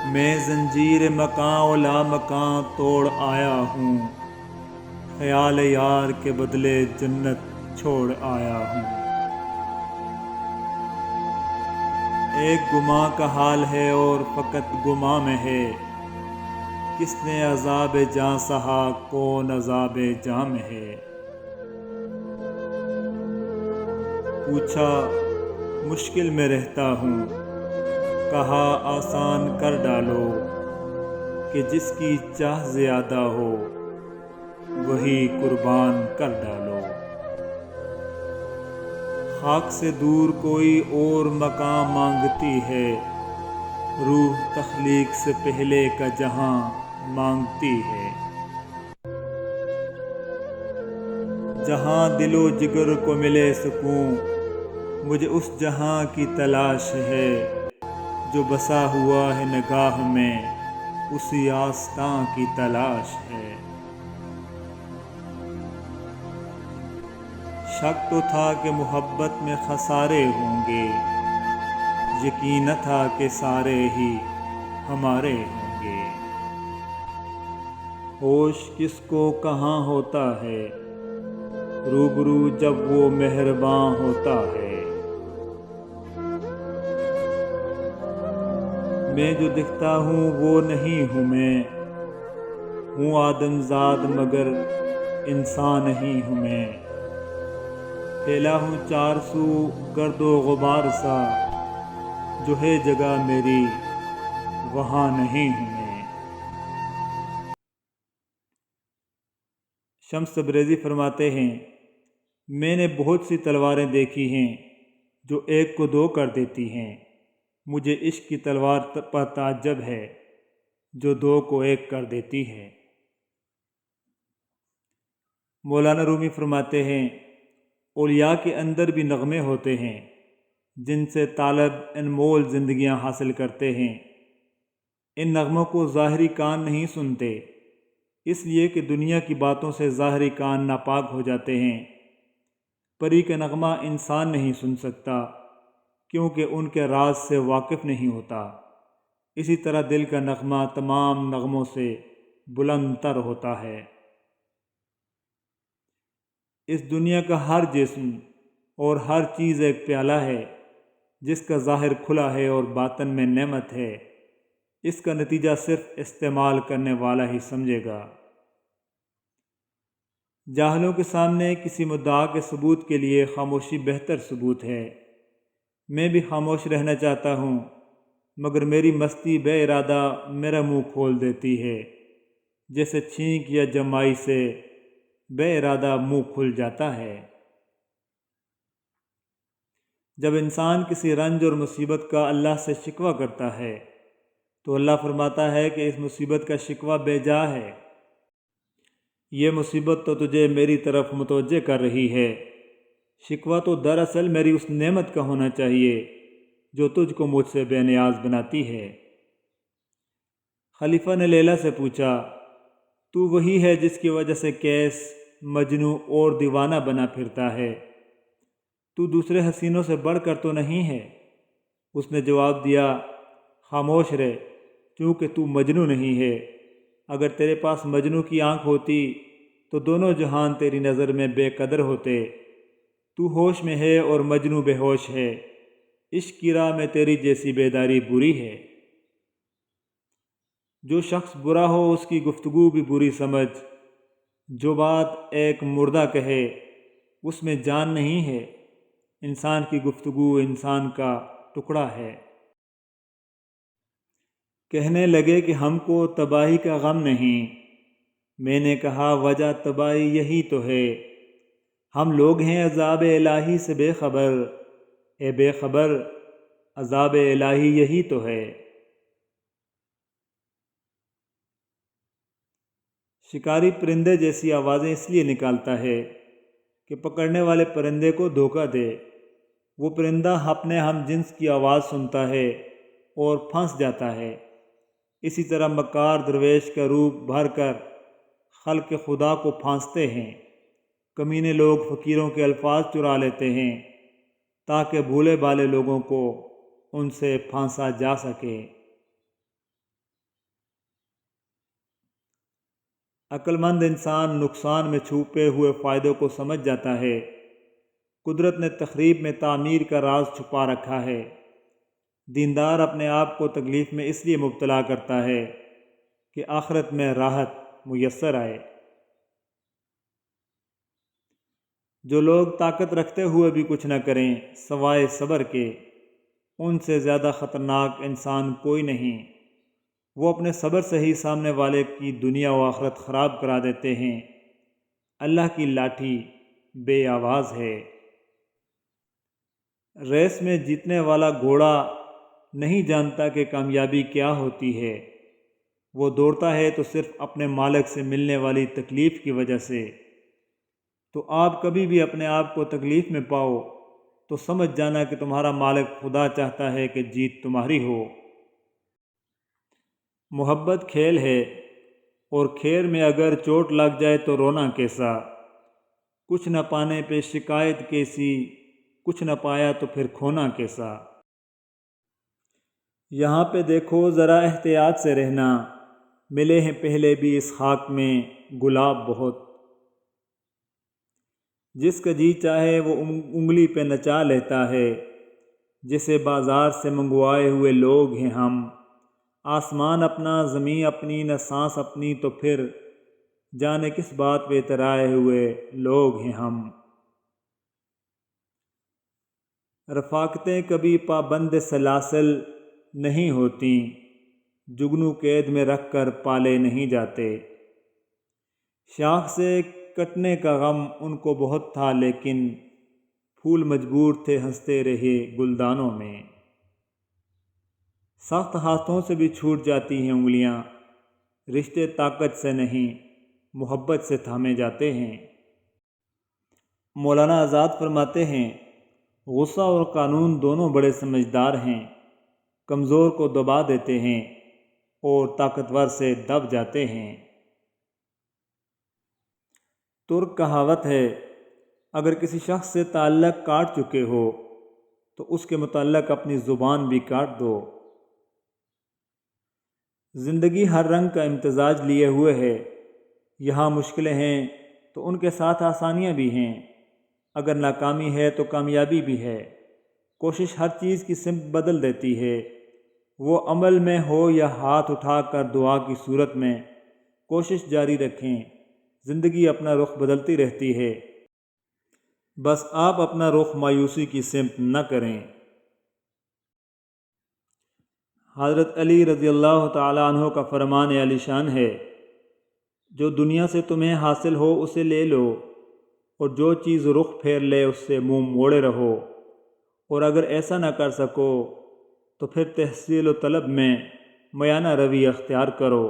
میں زنجیر مکاں و لامکاں توڑ آیا ہوں، خیال یار کے بدلے جنت چھوڑ آیا ہوں۔ ایک گماں کا حال ہے اور فقط گماں میں ہے، کس نے عذاب جاں سہا کون عذاب جاں میں ہے۔ پوچھا مشکل میں رہتا ہوں، کہا آسان کر ڈالو، کہ جس کی چاہ زیادہ ہو وہی قربان کر ڈالو۔ خاک سے دور کوئی اور مقام مانگتی ہے، روح تخلیق سے پہلے کا جہاں مانگتی ہے۔ جہاں دل و جگر کو ملے سکون، مجھے اس جہاں کی تلاش ہے، جو بسا ہوا ہے نگاہ میں اسی آستاں کی تلاش ہے۔ شک تو تھا کہ محبت میں خسارے ہوں گے، یقین نہ تھا کہ سارے ہی ہمارے ہوں گے۔ ہوش کس کو کہاں ہوتا ہے، روبرو جب وہ مہرباں ہوتا ہے۔ میں جو دکھتا ہوں وہ نہیں ہوں، میں ہوں آدم زاد مگر انسان نہیں ہوں میں۔ پھیلا ہوں چار سو گرد و غبار سا، جو ہے جگہ میری وہاں نہیں ہوں میں۔ شمس تبریزی فرماتے ہیں، میں نے بہت سی تلواریں دیکھی ہیں جو ایک کو دو کر دیتی ہیں، مجھے عشق کی تلوار پر تعجب ہے جو دو کو ایک کر دیتی ہے۔ مولانا رومی فرماتے ہیں، اولیاء کے اندر بھی نغمے ہوتے ہیں جن سے طالب انمول زندگیاں حاصل کرتے ہیں۔ ان نغموں کو ظاہری کان نہیں سنتے، اس لیے کہ دنیا کی باتوں سے ظاہری کان ناپاک ہو جاتے ہیں۔ پری کا نغمہ انسان نہیں سن سکتا کیونکہ ان کے راز سے واقف نہیں ہوتا۔ اسی طرح دل کا نغمہ تمام نغموں سے بلند تر ہوتا ہے۔ اس دنیا کا ہر جسم اور ہر چیز ایک پیالہ ہے جس کا ظاہر کھلا ہے اور باطن میں نعمت ہے، اس کا نتیجہ صرف استعمال کرنے والا ہی سمجھے گا۔ جاہلوں کے سامنے کسی مدعا کے ثبوت کے لیے خاموشی بہتر ثبوت ہے۔ میں بھی خاموش رہنا چاہتا ہوں مگر میری مستی بے ارادہ میرا منہ کھول دیتی ہے، جیسے چھینک یا جمائی سے بے ارادہ منہ کھل جاتا ہے۔ جب انسان کسی رنج اور مصیبت کا اللہ سے شکوہ کرتا ہے تو اللہ فرماتا ہے کہ اس مصیبت کا شکوہ بے جا ہے، یہ مصیبت تو تجھے میری طرف متوجہ کر رہی ہے، شکوہ تو دراصل میری اس نعمت کا ہونا چاہیے جو تجھ کو مجھ سے بے نیاز بناتی ہے۔ خلیفہ نے لیلا سے پوچھا، تو وہی ہے جس کی وجہ سے کیس مجنوں اور دیوانہ بنا پھرتا ہے، تو دوسرے حسینوں سے بڑھ کر تو نہیں ہے؟ اس نے جواب دیا، خاموش رہ کیونکہ تو مجنوں نہیں ہے، اگر تیرے پاس مجنوں کی آنکھ ہوتی تو دونوں جہان تیری نظر میں بے قدر ہوتے۔ تو ہوش میں ہے اور مجنوں بے ہوش ہے، عشق کی راہ میں تیری جیسی بیداری بری ہے۔ جو شخص برا ہو اس کی گفتگو بھی بری سمجھ، جو بات ایک مردہ کہے اس میں جان نہیں ہے، انسان کی گفتگو انسان کا ٹکڑا ہے۔ کہنے لگے کہ ہم کو تباہی کا غم نہیں، میں نے کہا وجہ تباہی یہی تو ہے، ہم لوگ ہیں عذاب الہی سے بے خبر، اے بے خبر عذاب الہی یہی تو ہے۔ شکاری پرندے جیسی آوازیں اس لیے نکالتا ہے کہ پکڑنے والے پرندے کو دھوکہ دے۔ وہ پرندہ اپنے ہم جنس کی آواز سنتا ہے اور پھنس جاتا ہے۔ اسی طرح مکار درویش کا روپ بھر کر خلق خدا کو پھانستے ہیں۔ کمینے لوگ فقیروں کے الفاظ چرا لیتے ہیں تاکہ بھولے بھالے لوگوں کو ان سے پھانسا جا سکے۔ عقل مند انسان نقصان میں چھپے ہوئے فائدوں کو سمجھ جاتا ہے۔ قدرت نے تخریب میں تعمیر کا راز چھپا رکھا ہے۔ دیندار اپنے آپ کو تکلیف میں اس لیے مبتلا کرتا ہے کہ آخرت میں راحت میسر آئے۔ جو لوگ طاقت رکھتے ہوئے بھی کچھ نہ کریں سوائے صبر کے، ان سے زیادہ خطرناک انسان کوئی نہیں۔ وہ اپنے صبر سے ہی سامنے والے کی دنیا و آخرت خراب کرا دیتے ہیں۔ اللہ کی لاٹھی بے آواز ہے۔ ریس میں جیتنے والا گھوڑا نہیں جانتا کہ کامیابی کیا ہوتی ہے۔ وہ دوڑتا ہے تو صرف اپنے مالک سے ملنے والی تکلیف کی وجہ سے۔ تو آپ کبھی بھی اپنے آپ کو تکلیف میں پاؤ تو سمجھ جانا کہ تمہارا مالک خدا چاہتا ہے کہ جیت تمہاری ہو۔ محبت کھیل ہے، اور کھیل میں اگر چوٹ لگ جائے تو رونا کیسا، کچھ نہ پانے پہ شکایت کیسی، کچھ نہ پایا تو پھر کھونا کیسا۔ یہاں پہ دیکھو ذرا احتیاط سے رہنا، ملے ہیں پہلے بھی اس خاک میں گلاب بہت۔ جس کا جی چاہے وہ انگلی پہ نچا لیتا ہے، جسے بازار سے منگوائے ہوئے لوگ ہیں ہم۔ آسمان اپنا زمین اپنی نہ سانس اپنی، تو پھر جانے کس بات پہ اترائے ہوئے لوگ ہیں ہم۔ رفاقتیں کبھی پابند سلاسل نہیں ہوتیں، جگنو قید میں رکھ کر پالے نہیں جاتے۔ شاخ سے کٹنے کا غم ان کو بہت تھا، لیکن پھول مجبور تھے ہنستے رہے گلدانوں میں۔ سخت ہاتھوں سے بھی چھوٹ جاتی ہیں انگلیاں، رشتے طاقت سے نہیں محبت سے تھامے جاتے ہیں۔ مولانا آزاد فرماتے ہیں، غصہ اور قانون دونوں بڑے سمجھدار ہیں، کمزور کو دبا دیتے ہیں اور طاقتور سے دب جاتے ہیں۔ ترک کہاوت ہے، اگر کسی شخص سے تعلق کاٹ چکے ہو تو اس کے متعلق اپنی زبان بھی کاٹ دو۔ زندگی ہر رنگ کا امتزاج لیے ہوئے ہے، یہاں مشکلیں ہیں تو ان کے ساتھ آسانیاں بھی ہیں، اگر ناکامی ہے تو کامیابی بھی ہے۔ کوشش ہر چیز کی سمت بدل دیتی ہے، وہ عمل میں ہو یا ہاتھ اٹھا کر دعا کی صورت میں۔ کوشش جاری رکھیں، زندگی اپنا رخ بدلتی رہتی ہے، بس آپ اپنا رخ مایوسی کی سمت نہ کریں۔ حضرت علی رضی اللہ تعالیٰ عنہ کا فرمان عالی شان ہے، جو دنیا سے تمہیں حاصل ہو اسے لے لو، اور جو چیز رخ پھیر لے اس سے منہ موڑے رہو، اور اگر ایسا نہ کر سکو تو پھر تحصیل و طلب میں میانہ روی اختیار کرو۔